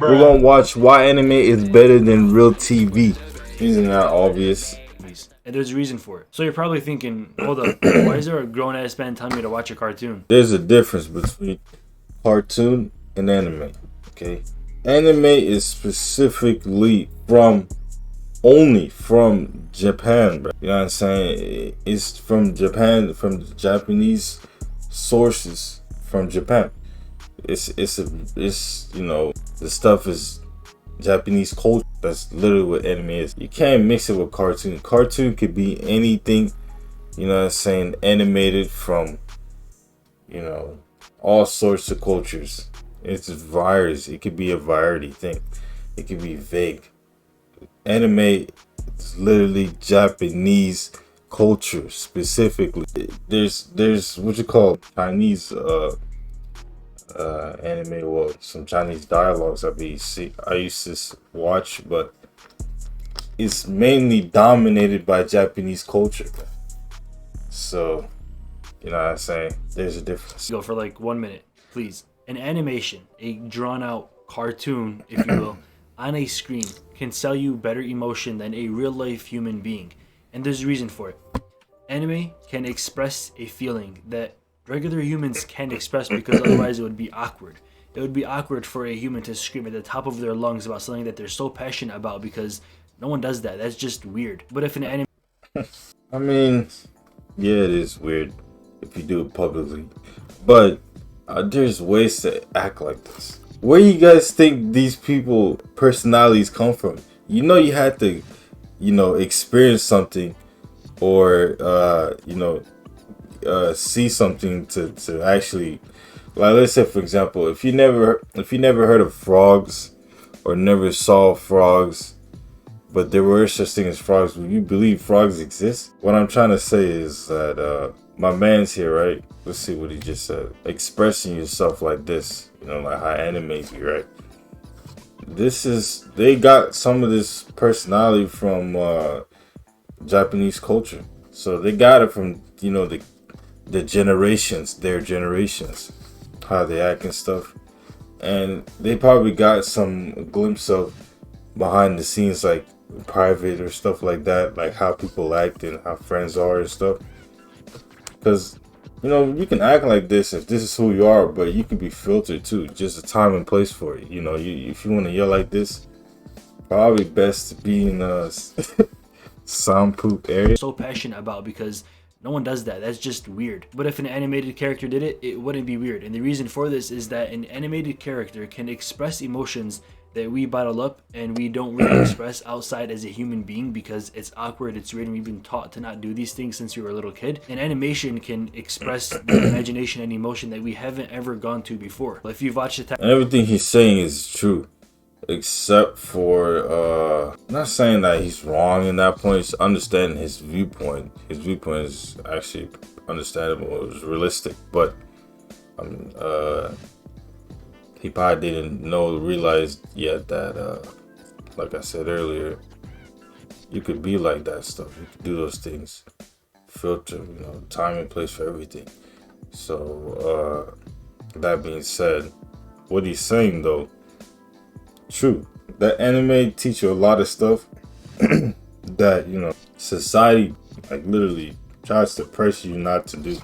We're gonna watch why anime is better than real TV. Isn't that obvious? And there's a reason for it. So you're probably thinking, hold up, why is there a grown ass man telling me to watch a cartoon? There's a difference between cartoon and anime. Okay, anime is specifically only from Japan, bro. You know what I'm saying? It's from Japan, from Japanese sources from Japan. It's you know, the stuff is Japanese culture. That's literally what anime is. You can't mix it with cartoon. Cartoon could be anything, you know what I'm saying, animated from, you know, all sorts of cultures. It's virus. It could be a variety thing. It could be vague. Anime is literally Japanese culture specifically. There's what you call Chinese anime, well, some Chinese dialogues I used to watch, but it's mainly dominated by Japanese culture. So, you know what I'm saying? There's a difference. Go for like 1 minute, please. An animation, a drawn out cartoon, if you will, on a screen can sell you better emotion than a real life human being. And there's a reason for it. Anime can express a feeling that regular humans can't express because otherwise it would be awkward. It would be awkward for a human to scream at the top of their lungs about something that they're so passionate about because no one does that. That's just weird. But if an anime... I mean, yeah, it is weird if you do it publicly. But there's ways to act like this. Where you guys think these people personalities come from? You know, you had to, you know, experience something or see something to actually, like, let's say for example, if you never heard of frogs or never saw frogs, but there were such things as frogs, would you believe frogs exist? What I'm trying to say is that my man's here, right? Let's see what he just said. Expressing yourself like this, you know, like how anime be, right? They got some of this personality from Japanese culture. So they got it from, you know, the generations, their generations, how they act and stuff. And they probably got some glimpse of behind the scenes, like private or stuff like that, like how people act and how friends are and stuff. Because, you know, you can act like this if this is who you are, but you can be filtered too. Just a time and place for it. You know, if you want to yell like this, probably best to be in a soundproof area. So passionate about because no one does that. That's just weird. But if an animated character did it, it wouldn't be weird. And the reason for this is that an animated character can express emotions that we bottle up and we don't really express outside as a human being because it's awkward, it's weird, and we've been taught to not do these things since we were a little kid. An animation can express the imagination and emotion that we haven't ever gone to before. If you've watched the everything he's saying is true, except for not saying that he's wrong in that point. It's understanding his viewpoint. His viewpoint is actually understandable. It was realistic, but he probably didn't realize yet that like I said earlier, you could be like that stuff. You could do those things. Filter, you know, time and place for everything. So that being said, what he's saying though, true. That anime teach you a lot of stuff that, you know, society like literally tries to pressure you not to do.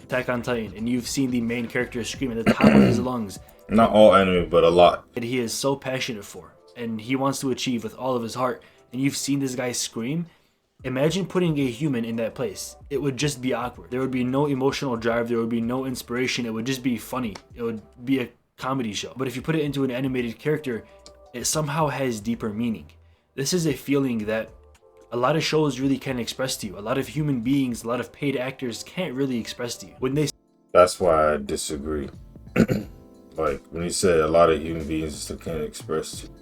Attack on Titan, and you've seen the main character scream at the top of his lungs. Not all anime, but a lot. That he is so passionate for, and he wants to achieve with all of his heart. And you've seen this guy scream. Imagine putting a human in that place. It would just be awkward. There would be no emotional drive. There would be no inspiration. It would just be funny. It would be a comedy show. But if you put it into an animated character, it somehow has deeper meaning. This is a feeling that a lot of shows really can't express to you. A lot of human beings, a lot of paid actors can't really express to you. When they... That's why I disagree. Like when you said a lot of human beings can't express to you.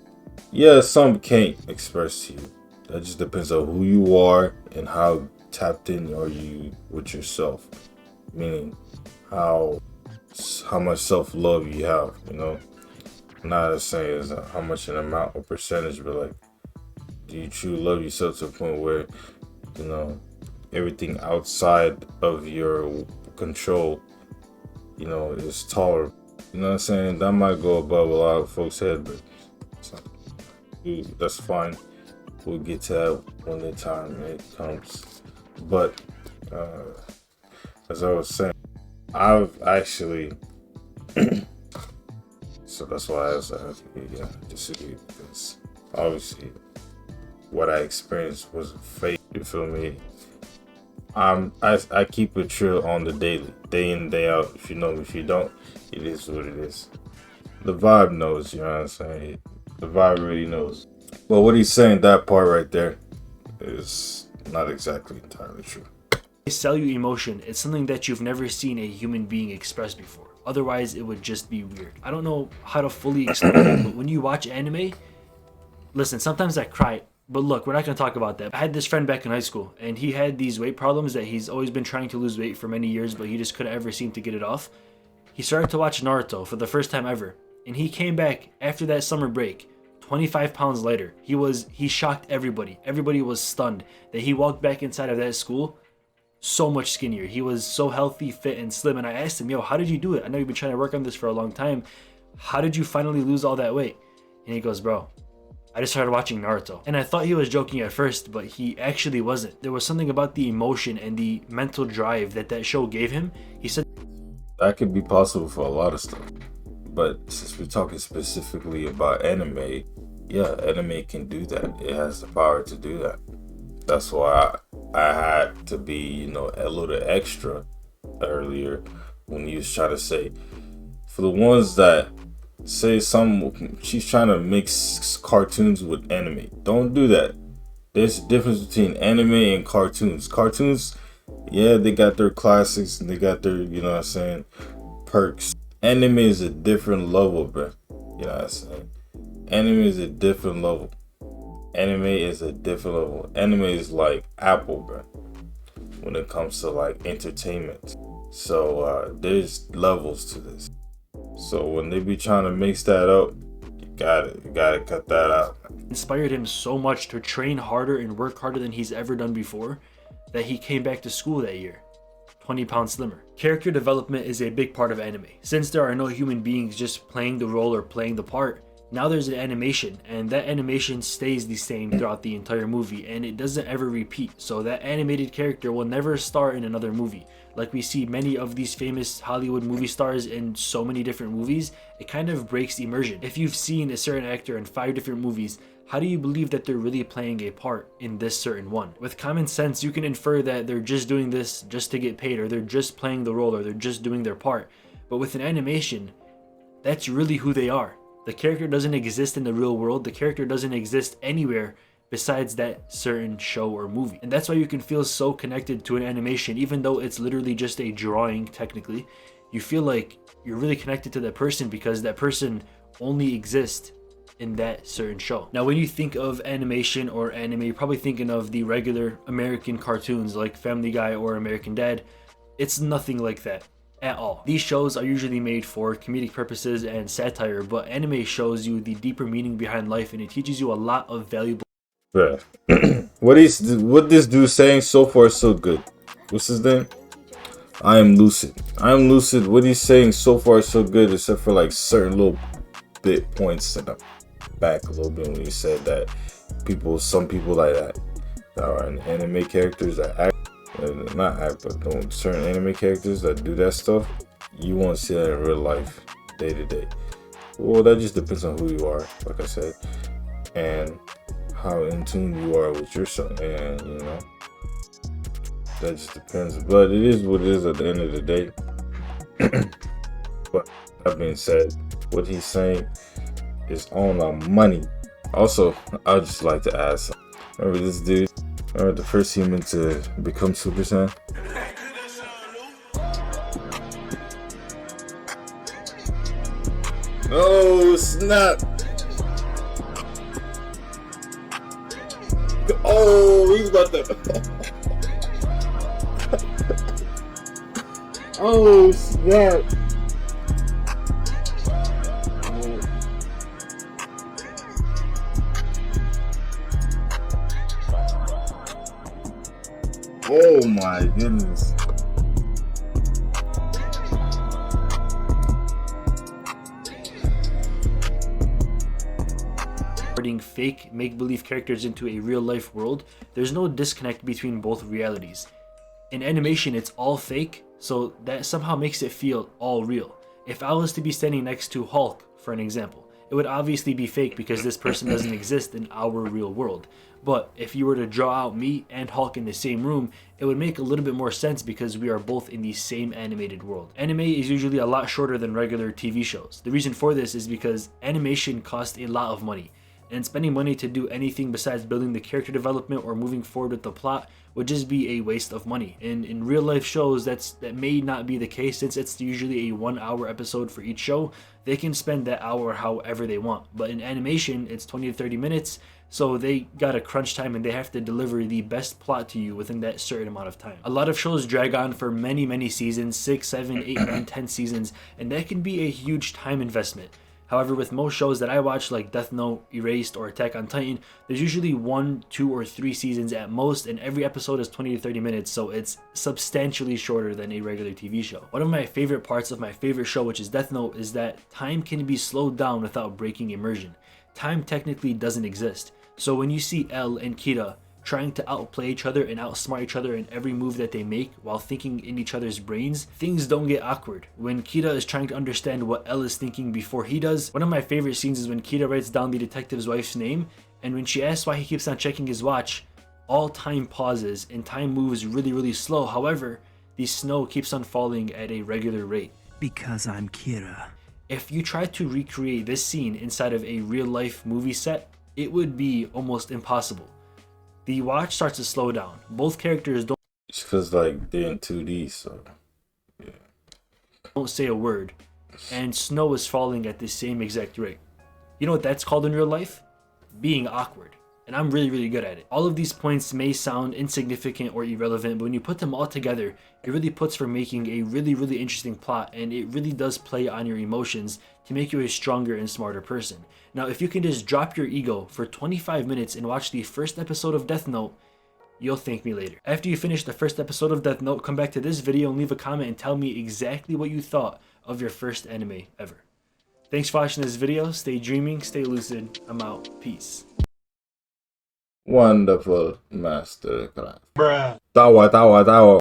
Yeah, some can't express to you. That just depends on who you are and how tapped in are you with yourself. Meaning how much self-love you have, you know. Not as saying as how much an amount or percentage, but like, do you truly love yourself to a point where, you know, everything outside of your control, you know, is tolerable? You know what I'm saying? That might go above a lot of folks' head, but that's fine. We'll get to that when the time it comes. But as I was saying, I've actually so that's why I was disagree, because obviously what I experienced was fake. You feel me? I keep it trill on the daily, day in, day out. If you know me, if you don't, it is what it is. The vibe knows, you know what I'm saying? The vibe really knows. But what he's saying, that part right there, is not exactly entirely true. They sell you emotion. It's something that you've never seen a human being express before. Otherwise, it would just be weird. I don't know how to fully explain it, but when you watch anime, listen, sometimes I cry. But look, we're not going to talk about that. I had this friend back in high school, and he had these weight problems that he's always been trying to lose weight for many years, but he just couldn't ever seem to get it off. He started to watch Naruto for the first time ever, and he came back after that summer break 25 pounds lighter. He shocked everybody. Everybody was stunned that he walked back inside of that school so much skinnier. He was so healthy, fit, and slim. And I asked him, yo, how did you do it? I know you've been trying to work on this for a long time. How did you finally lose all that weight? And he goes, bro, I just started watching Naruto. And I thought he was joking at first, but he actually wasn't. There was something about the emotion and the mental drive that show gave him. He said that could be possible for a lot of stuff. But since we're talking specifically about anime, yeah, anime can do that. It has the power to do that. That's why I had to be, a little extra earlier when you was trying to say, for the ones that say she's trying to mix cartoons with anime. Don't do that. There's a difference between anime and cartoons. Cartoons, yeah, they got their classics and they got their, perks. Anime is a different level, bro. You know what I'm saying? Anime is a different level. Anime is a different level. Anime is like Apple, bro, when it comes to like entertainment. So there's levels to this. So when they be trying to mix that up, you gotta cut that out. Inspired him so much to train harder and work harder than he's ever done before that he came back to school that year 20 pounds slimmer. Character development is a big part of anime. Since there are no human beings just playing the role or playing the part, now there's an animation, and that animation stays the same throughout the entire movie, and it doesn't ever repeat. So that animated character will never star in another movie. Like we see many of these famous Hollywood movie stars in so many different movies, it kind of breaks immersion. If you've seen a certain actor in 5 different movies, how do you believe that they're really playing a part in this certain one? With common sense, you can infer that they're just doing this just to get paid, or they're just playing the role, or they're just doing their part. But with an animation, that's really who they are. The character doesn't exist in the real world. The character doesn't exist anywhere besides that certain show or movie. And that's why you can feel so connected to an animation, even though it's literally just a drawing technically. You feel like you're really connected to that person because that person only exists in that certain show. Now, when you think of animation or anime, you're probably thinking of the regular American cartoons like Family Guy or American Dad. It's nothing like that at all. These shows are usually made for comedic purposes and satire, but anime shows you the deeper meaning behind life, and it teaches you a lot of valuable. Bruh. What this dude saying so far is so good. What's his name? I am lucid. What he's saying so far is so good, except for like certain little bit points in the back a little bit when he said that some people like that are in anime characters that act. Not act, but certain anime characters that do that stuff, you won't see that in real life, day to day. Well, that just depends on who you are, like I said, and how in tune you are with yourself, and that just depends. But it is what it is at the end of the day. But that being said, what he's saying is on the money. Also, I'd just like to ask, remember this dude? Remember the first human to become Super Saiyan? Oh snap! Oh, he's about to. Oh snap! Oh my goodness. Putting fake make-believe characters into a real-life world, there's no disconnect between both realities. In animation, it's all fake, so that somehow makes it feel all real. If I was to be standing next to Hulk, for an example, it would obviously be fake because this person doesn't exist in our real world. But if you were to draw out me and Hulk in the same room, it would make a little bit more sense because we are both in the same animated world. Anime is usually a lot shorter than regular TV shows. The reason for this is because animation costs a lot of money, and spending money to do anything besides building the character development or moving forward with the plot would just be a waste of money. And in real life shows, that may not be the case, since it's usually a 1 hour episode for each show. They can spend that hour however they want. But in animation, it's 20 to 30 minutes, so they got a crunch time and they have to deliver the best plot to you within that certain amount of time. A lot of shows drag on for many seasons, 6, 7, 8, 9, 10 seasons, and that can be a huge time investment. However, with most shows that I watch, like Death Note, Erased, or Attack on Titan, there's usually 1, 2, or 3 seasons at most, and every episode is 20 to 30 minutes, so it's substantially shorter than a regular TV show. One of my favorite parts of my favorite show, which is Death Note, is that time can be slowed down without breaking immersion. Time technically doesn't exist. So when you see L and Kira trying to outplay each other and outsmart each other in every move that they make while thinking in each other's brains, things don't get awkward. When Kira is trying to understand what L is thinking before he does, one of my favorite scenes is when Kira writes down the detective's wife's name, and when she asks why he keeps on checking his watch, all time pauses and time moves really slow. However, the snow keeps on falling at a regular rate. Because I'm Kira. If you try to recreate this scene inside of a real life movie set, it would be almost impossible. The watch starts to slow down. Both characters don't It's because like they're in 2D, so yeah. Don't say a word, and snow is falling at the same exact rate. You know what that's called in real life? Being awkward. And I'm really good at it. All of these points may sound insignificant or irrelevant, but when you put them all together, it really puts for making a really interesting plot, and it really does play on your emotions to make you a stronger and smarter person. Now, if you can just drop your ego for 25 minutes and watch the first episode of Death Note, you'll thank me later. After you finish the first episode of Death Note, come back to this video and leave a comment and tell me exactly what you thought of your first anime ever. Thanks for watching this video. Stay dreaming, stay lucid. I'm out. Peace. Wonderful masterclass. Bruh. Tawa.